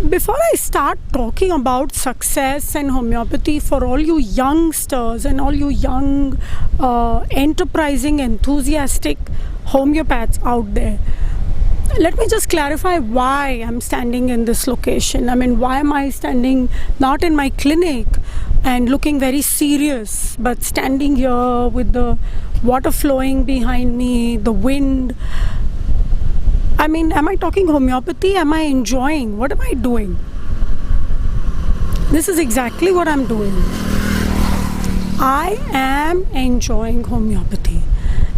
Before I start talking about success and homeopathy for all you youngsters and all you young, enterprising, enthusiastic homeopaths out there, let me just clarify why I'm standing in this location. I mean, why am I standing not in my clinic and looking very serious, but standing here with the water flowing behind me, the wind. I mean, am I talking homeopathy? Am I enjoying? What am I doing? This is exactly what I'm doing. I am enjoying homeopathy.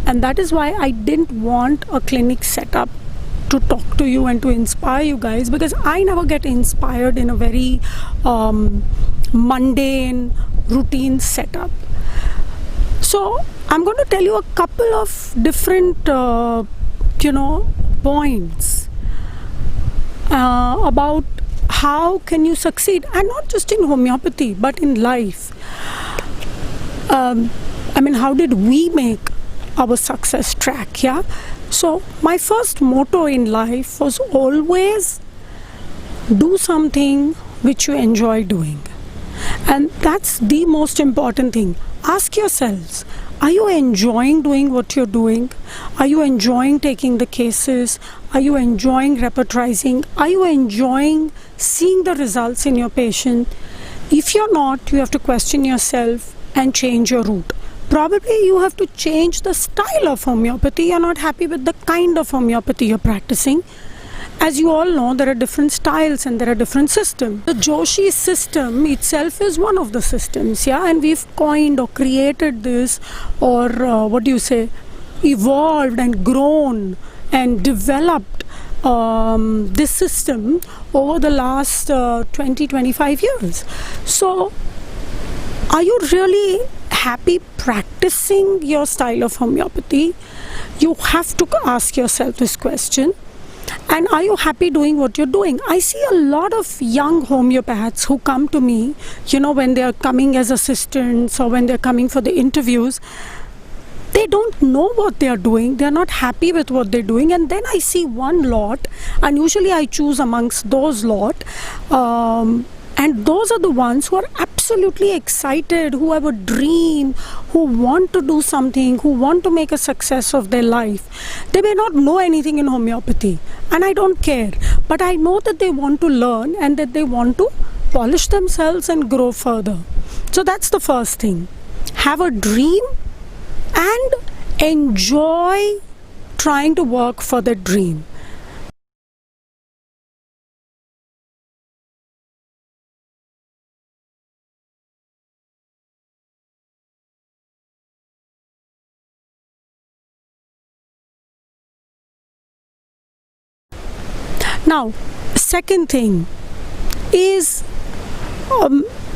And that is why I didn't want a clinic set up to talk to you and to inspire you guys, because I never get inspired in a very mundane, routine setup. So I'm going to tell you a couple of different, points about how can you succeed, and not just in homeopathy but in life. How did we make our success track? Yeah. So my first motto in life was always do something which you enjoy doing, and that's the most important thing. Ask yourselves, are you enjoying doing what you're doing? Are you enjoying taking the cases? Are you enjoying repertorizing? Are you enjoying seeing the results in your patient? If you're not, you have to question yourself and change your route. Probably you have to change the style of homeopathy. You're not happy with the kind of homeopathy you're practicing. As you all know, there are different styles and there are different systems. The Joshi system itself is one of the systems, yeah, and we've coined or created this, or evolved and grown and developed this system over the last 20-25 years. So, are you really happy practicing your style of homeopathy? You have to ask yourself this question. And are you happy doing what you're doing? I see a lot of young homeopaths who come to me, when they are coming as assistants or when they're coming for the interviews. They don't know what they are doing. They're not happy with what they're doing. And then I see one lot, and usually I choose amongst those lot. And those are the ones who are absolutely excited, who have a dream, who want to do something, who want to make a success of their life. They may not know anything in homeopathy, and I don't care. But I know that they want to learn and that they want to polish themselves and grow further. So that's the first thing. Have a dream and enjoy trying to work for that dream. Now, second thing is,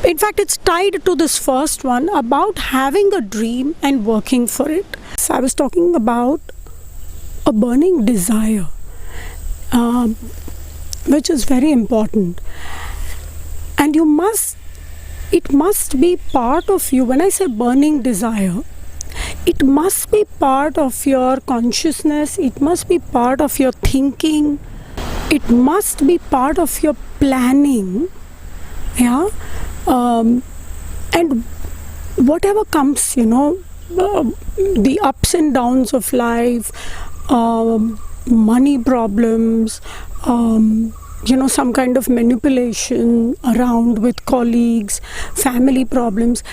in fact, it's tied to this first one about having a dream and working for it. So I was talking about a burning desire, which is very important. And it must be part of you. When I say burning desire, it must be part of your consciousness. It must be part of your thinking. It must be part of your planning, yeah, and whatever comes, the ups and downs of life, money problems, some kind of manipulation around with colleagues, family problems.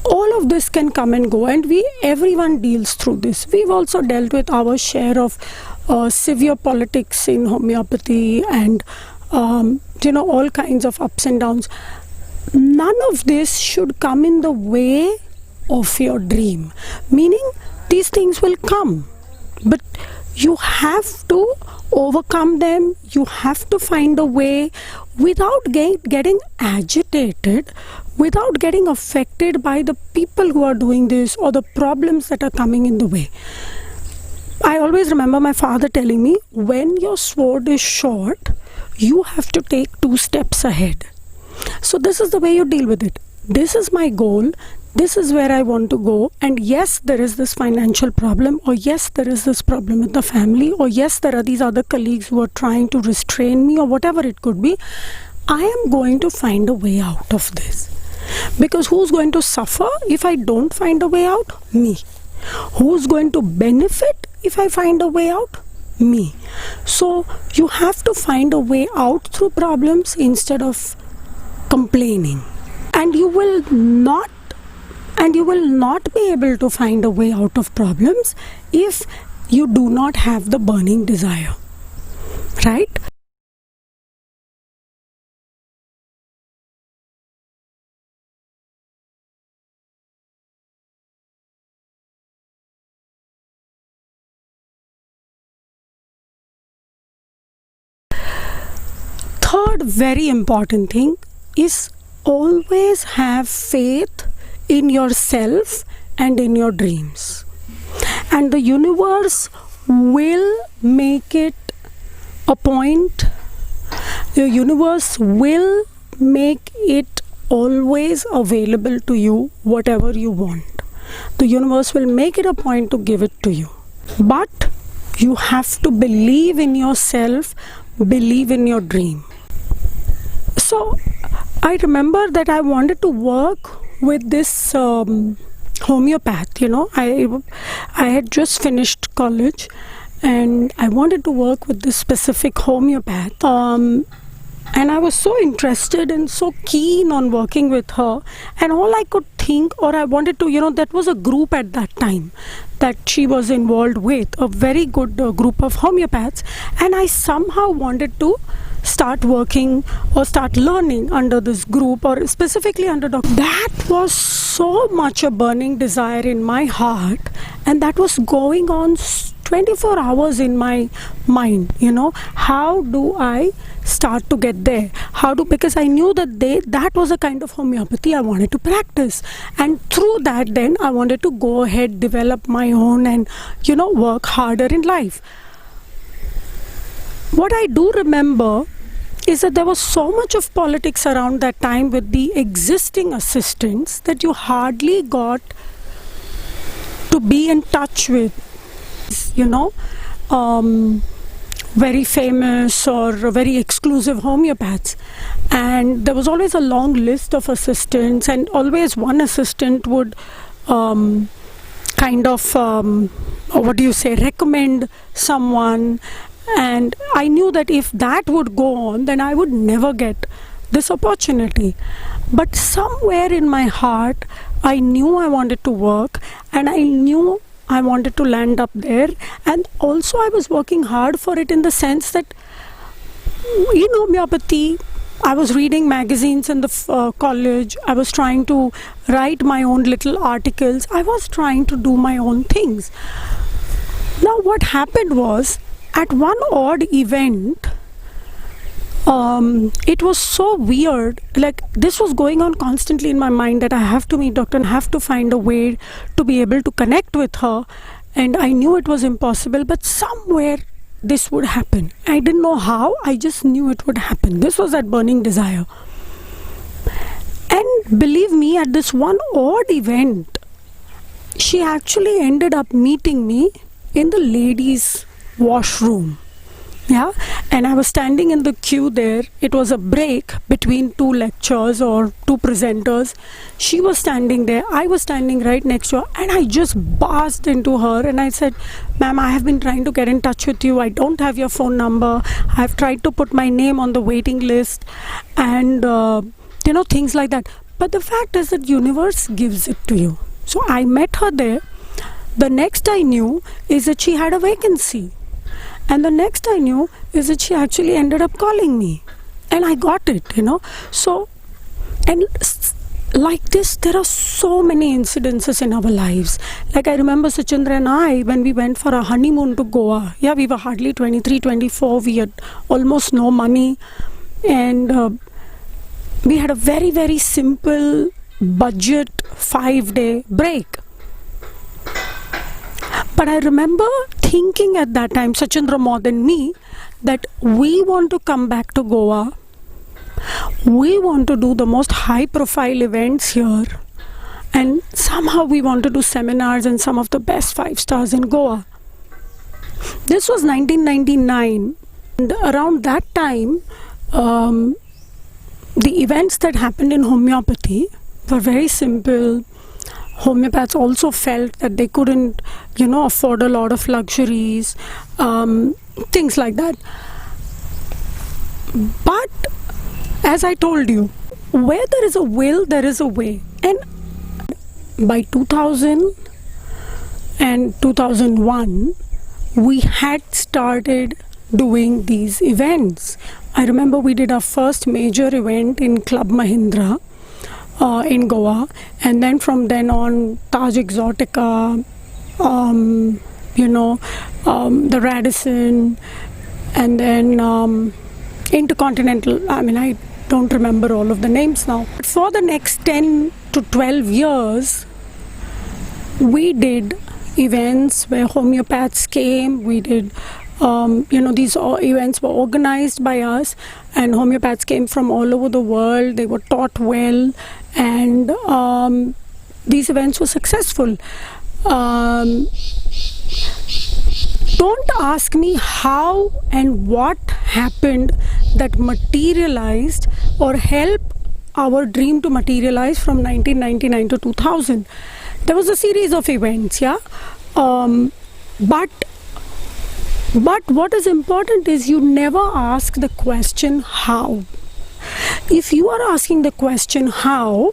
All of this can come and go, and everyone deals through this. We've also dealt with our share of severe politics in homeopathy and all kinds of ups and downs. None of this should come in the way of your dream, meaning these things will come, but you have to overcome them. You have to find a way without getting agitated, without getting affected by the people who are doing this or the problems that are coming in the way. I always remember my father telling me, when your sword is short, you have to take 2 steps ahead. So this is the way you deal with it. This is my goal. this is where I want to go, and yes, there is this financial problem, or yes, there is this problem with the family, or yes, there are these other colleagues who are trying to restrain me, or whatever it could be, I am going to find a way out of this. Because who's going to suffer if I don't find a way out? Me. Who's going to benefit if I find a way out? Me. So you have to find a way out through problems instead of complaining. And you will not be able to find a way out of problems if you do not have the burning desire. Right? Third very important thing is always have faith in yourself and in your dreams. And the universe will make it a point. The universe will make it always available to you, whatever you want. The universe will make it a point to give it to you. But you have to believe in yourself, believe in your dream. So I remember that I wanted to work with this homeopath. I had just finished college and I wanted to work with this specific homeopath. And I was so interested and so keen on working with her, and all I could think, or I wanted to, that was a group at that time that she was involved with, a very good group of homeopaths, and I somehow wanted to start working or start learning under this group, or specifically under Dr. That was so much a burning desire in my heart, and that was going on 24 hours in my mind. How do I start to get there? Because I knew that was a kind of homeopathy I wanted to practice, and through that then I wanted to go ahead, develop my own, and work harder in life. What I do remember is that there was so much of politics around that time with the existing assistants that you hardly got to be in touch with, very famous or very exclusive homeopaths. And there was always a long list of assistants, and always one assistant would recommend someone. And I knew that if that would go on, then I would never get this opportunity. But somewhere in my heart, I knew I wanted to work, and I knew I wanted to land up there. And also I was working hard for it, in the sense that in homeopathy, I was reading magazines in the college. I was trying to write my own little articles. I was trying to do my own things. Now what happened was, at one odd event, it was so weird. Like, this was going on constantly in my mind, that I have to meet doctor and have to find a way to be able to connect with her. And I knew it was impossible, but somewhere this would happen. I didn't know how, I just knew it would happen. This was that burning desire. And believe me, at this one odd event, she actually ended up meeting me in the ladies' washroom. Yeah, and I was standing in the queue there. It was a break between two lectures or two presenters. She was standing there, I was standing right next to her, and I just burst into her and I said, "Ma'am, I have been trying to get in touch with you. I don't have your phone number. I've tried to put my name on the waiting list," and things like that. But the fact is that universe gives it to you. So I met her there. The next I knew is that she had a vacancy. And the next I knew is that she actually ended up calling me. And I got it, So, and like this, there are so many incidences in our lives. Like, I remember Sachindra and I, when we went for a honeymoon to Goa. Yeah, we were hardly 23, 24. We had almost no money. And we had a very, very simple budget 5-day break. But I remember thinking at that time, Sachindra more than me, that we want to come back to Goa. We want to do the most high profile events here. and somehow we want to do seminars in some of the best 5 stars in Goa. This was 1999, and around that time, the events that happened in homeopathy were very simple. Homeopaths also felt that they couldn't, afford a lot of luxuries, things like that. But as I told you, where there is a will, there is a way. And by 2000 and 2001, we had started doing these events. I remember we did our first major event in Club Mahindra in Goa, and then from then on, Taj Exotica, the Radisson, and then Intercontinental. I don't remember all of the names now. But for the next 10 to 12 years, we did events where homeopaths came. We did these events were organized by us, and homeopaths came from all over the world. They were taught well, and these events were successful. Don't ask me how and what happened that materialized or helped our dream to materialize from 1999 to 2000. There was a series of events, yeah. But what is important is you never ask the question how. If you are asking the question how,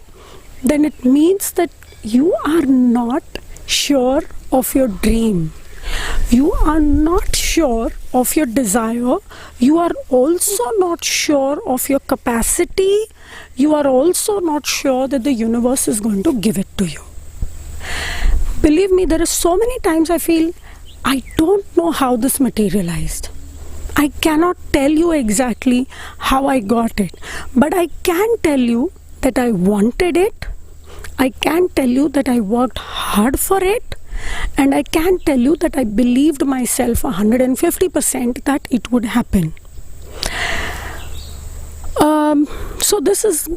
then it means that you are not sure of your dream. You are not sure of your desire. You are also not sure of your capacity. You are also not sure that the universe is going to give it to you. Believe me, there are so many times I feel I don't know how this materialized. I cannot tell you exactly how I got it, but I can tell you that I wanted it. I can tell you that I worked hard for it, and I can tell you that I believed myself 150% that it would happen. So this is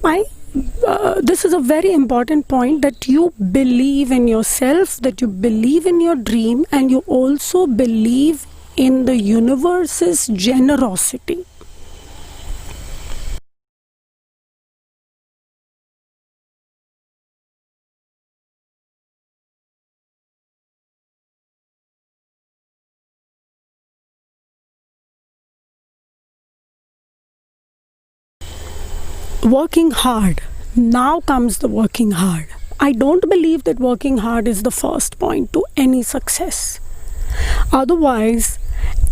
a very important point, that you believe in yourself, that you believe in your dream, and you also believe in the universe's generosity. Working hard. Now comes the working hard. I don't believe that working hard is the first point to any success. Otherwise,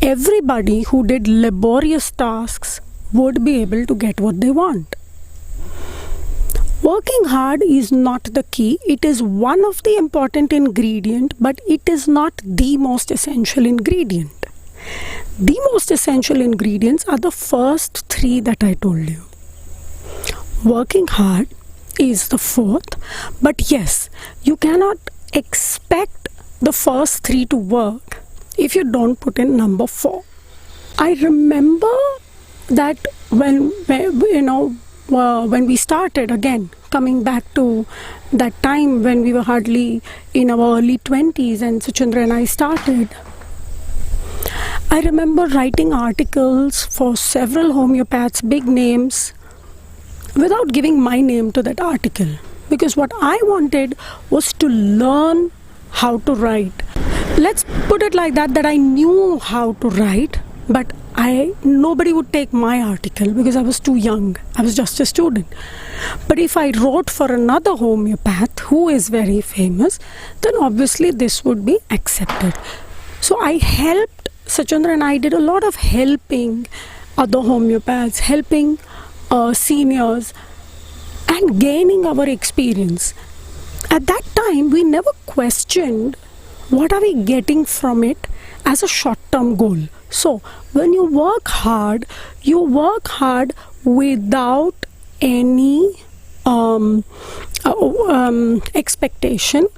everybody who did laborious tasks would be able to get what they want. Working hard is not the key. It is one of the important ingredients, but it is not the most essential ingredient. The most essential ingredients are the first three that I told you. Working hard is the fourth, but yes, you cannot expect the first three to work if you don't put in number 4. I remember that when we started, again coming back to that time when we were hardly in our early 20s and Suchindra and I started, I remember writing articles for several homeopaths, big names, without giving my name to that article, because what I wanted was to learn how to write. Let's put it like that I knew how to write, but nobody would take my article because I was too young. I was just a student. But if I wrote for another homeopath who is very famous, then obviously this would be accepted. So I helped, Suchindra and I did a lot of helping other homeopaths, helping seniors, and gaining our experience. At that time, we never questioned what are we getting from it as a short-term goal. So when you work hard without any expectation.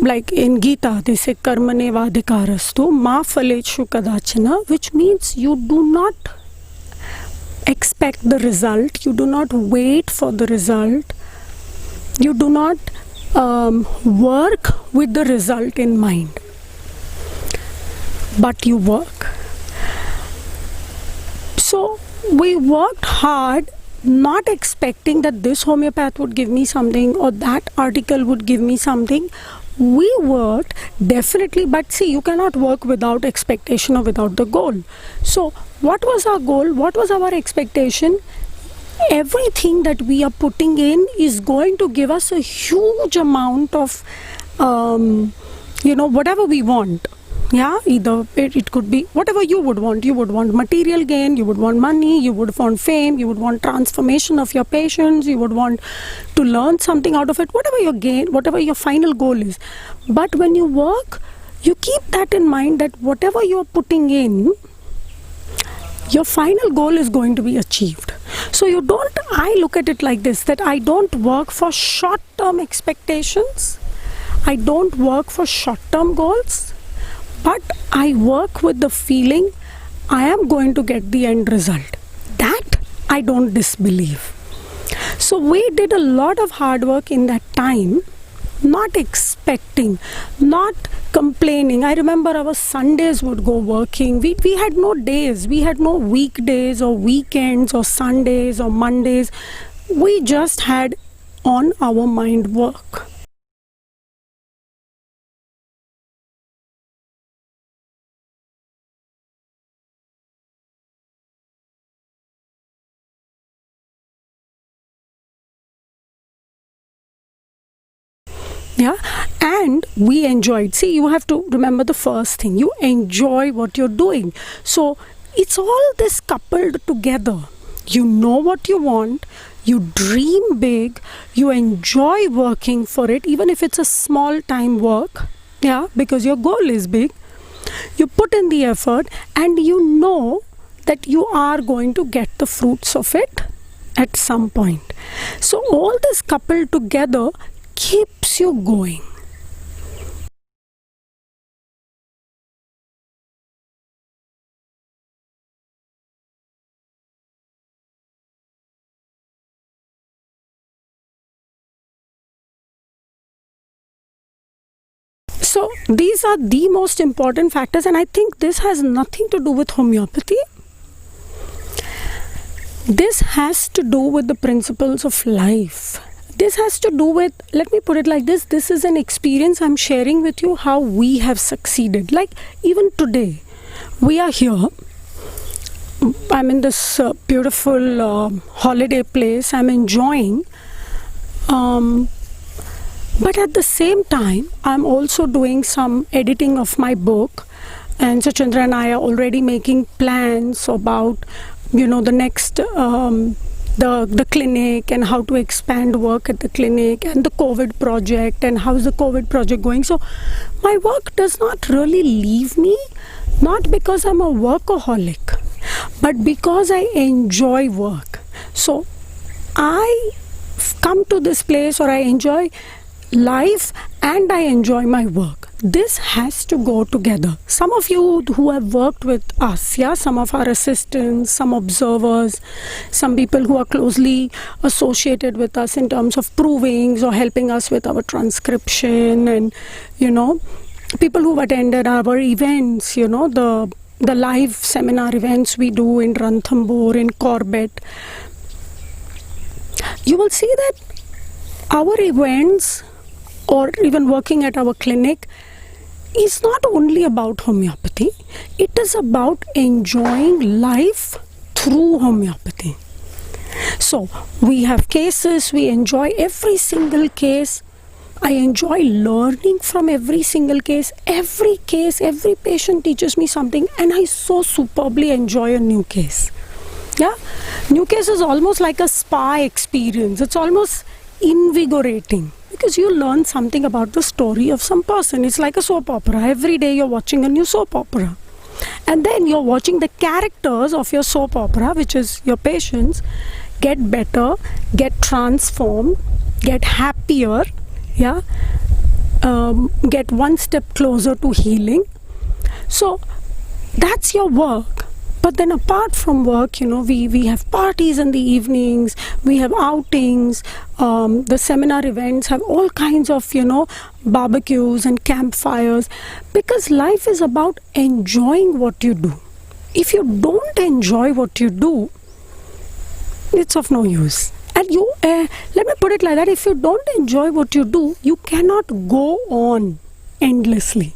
Like in Gita, they say karmane vadhikarastu ma phaleshu kadachana, which means you do not expect the result, you do not wait for the result, You do not work with the result in mind, but you work. So we worked hard, not expecting that this homeopath would give me something or that article would give me something. We worked definitely, but see, you cannot work without expectation or without the goal. So what was our goal? What was our expectation? Everything that we are putting in is going to give us a huge amount of whatever we want. Yeah, either it could be whatever you would want. You would want material gain, you would want money, you would want fame, you would want transformation of your patients, you would want to learn something out of it, whatever your gain, whatever your final goal is. But when you work, you keep that in mind that whatever you're putting in, your final goal is going to be achieved. So I look at it like this, that I don't work for short-term expectations, I don't work for short-term goals, but I work with the feeling I am going to get the end result. That I don't disbelieve. So we did a lot of hard work in that time, not expecting, not complaining. I remember our Sundays would go working. We had no days. We had no weekdays or weekends or Sundays or Mondays. We just had on our mind work. Yeah, and we enjoyed. See, you have to remember the first thing, you enjoy what you're doing. So it's all this coupled together. You know what you want, you dream big, you enjoy working for it, even if it's a small time work. Yeah, because your goal is big. You put in the effort and you know that you are going to get the fruits of it at some point. So all this coupled together keeps you going. So these are the most important factors, and I think this has nothing to do with homeopathy. This has to do with the principles of life. This has to do with, let me put it like this, this is an experience I'm sharing with you how we have succeeded. Like even today, we are here. I'm in this beautiful holiday place. I'm enjoying. But at the same time, I'm also doing some editing of my book. And Sachendra and I are already making plans about, the next the clinic and how to expand work at the clinic and the COVID project and how's the COVID project going. So my work does not really leave me, not because I'm a workaholic, but because I enjoy work. So I come to this place, or I enjoy life and I enjoy my work. This has to go together. Some of you who have worked with us, some of our assistants, some observers, some people who are closely associated with us in terms of provings or helping us with our transcription, and people who've attended our events, the live seminar events we do in Ranthambore, in Corbett. You will see that our events, or even working at our clinic, is not only about homeopathy. It is about enjoying life through homeopathy. So we have cases, we enjoy every single case. I enjoy learning from every single case. Every patient teaches me something, and I so superbly enjoy a new case. New case is almost like a spa experience. It's almost invigorating, because you learn something about the story of some person. It's like a soap opera. Every day you're watching a new soap opera, and then you're watching the characters of your soap opera, which is your patients, get better, get transformed, get happier, get one step closer to healing. So that's your work. But then apart from work, we have parties in the evenings, we have outings, the seminar events have all kinds of, barbecues and campfires, because life is about enjoying what you do. If you don't enjoy what you do, it's of no use. And let me put it like that, if you don't enjoy what you do, you cannot go on endlessly.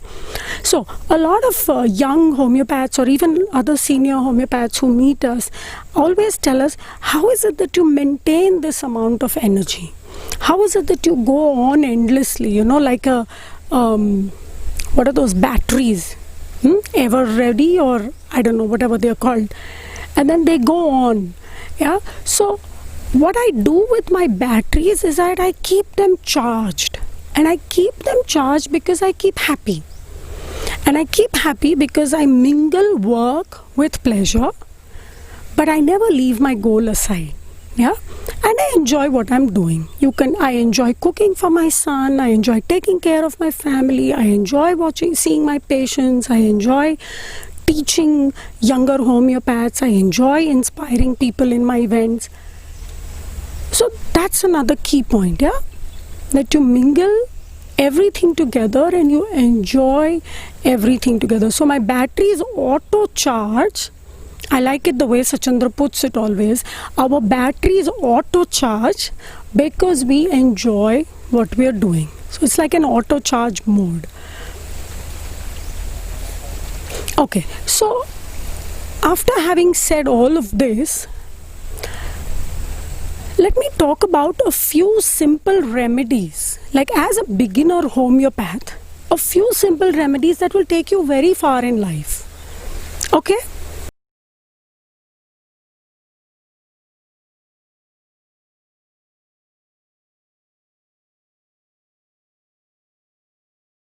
So a lot of young homeopaths or even other senior homeopaths who meet us always tell us, how is it that you maintain this amount of energy? How is it that you go on endlessly, like a what are those batteries, ever ready, or I don't know, whatever they're called, and then they go on. So what I do with my batteries is that I keep them charged. And I keep them charged because I keep happy. And I keep happy because I mingle work with pleasure, but I never leave my goal aside. And I enjoy what I'm doing. I enjoy cooking for my son, I enjoy taking care of my family, I enjoy seeing my patients, I enjoy teaching younger homeopaths, I enjoy inspiring people in my events. So that's another key point, that you mingle everything together and you enjoy everything together. So my battery is auto charge. I like it the way Sachandra puts it always. Our battery is auto charge because we enjoy what we are doing. So it's like an auto charge mode. Okay, so after having said all of this, let me talk about a few simple remedies. Like as a beginner homeopath, a few simple remedies that will take you very far in life. Okay?